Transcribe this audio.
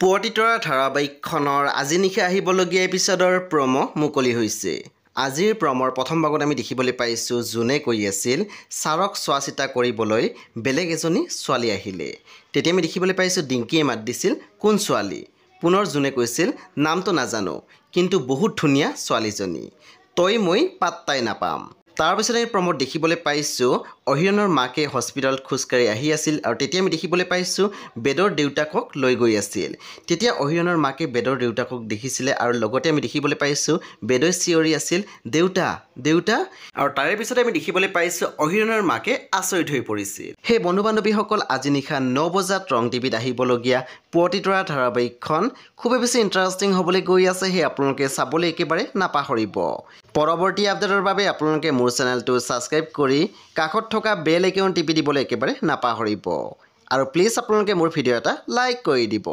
পুৱতিতৰা ধাৰাবাহিকখনৰ আজি নিশা আহিবলগীয়া এপিছডৰ প্ৰম' মুকলি হৈছে। আজিৰ প্ৰমৰ প্ৰথম ভাগত আমি দেখিবলৈ পাইছোঁ জোনে কৈ আছিল ছাৰক চোৱা চিতা কৰিবলৈ বেলেগ এজনী ছোৱালী আহিলে। তেতিয়া আমি দেখিবলৈ পাইছোঁ ডিংকিয়ে মাত দিছিল কোন ছোৱালী। পুনৰ জোনে কৈছিল নামটো নাজানো কিন্তু বহুত ধুনীয়া ছোৱালীজনী, তই মই পাত্তাই নাপাম। তাৰপিছত আমি প্ৰমত দেখিবলৈ পাইছোঁ অহিৰণৰ মাকে হস্পিটেলত খোজকাঢ়ি আহি আছিল আৰু তেতিয়া আমি দেখিবলৈ পাইছোঁ বেদৰ দেউতাকক লৈ গৈ আছিল। তেতিয়া অহিৰণৰ মাকে বেদৰ দেউতাকক দেখিছিলে আৰু লগতে আমি দেখিবলৈ পাইছোঁ বেদই চিঞৰি আছিল দেউতা দেউতা, আৰু তাৰে পিছতে আমি দেখিবলৈ পাইছোঁ অহিৰণৰ মাকে আচৰিত হৈ পৰিছিল। সেই বন্ধু বান্ধৱীসকল আজি নিশা 9 বজাত ৰং টিভিত আহিবলগীয়া পুৱতিতৰা ধাৰাবাহিকখন খুবেই বেছি ইণ্টাৰেষ্টিং হ'বলৈ গৈ আছে, সেই আপোনালোকে চাবলৈ একেবাৰে নাপাহৰিব। পৰৱৰ্তী আপডেটৰ বাবে আপোনালোকে মোৰ চেনেলটো ছাবস্ক্ৰাইব কৰি কাষত থকা বেল আইকন টিপি দিবলৈ একেবাৰে নাপাহৰিব আৰু প্লিজ আপোনালোকে মোৰ ভিডিঅ' এটা লাইক কৰি দিব।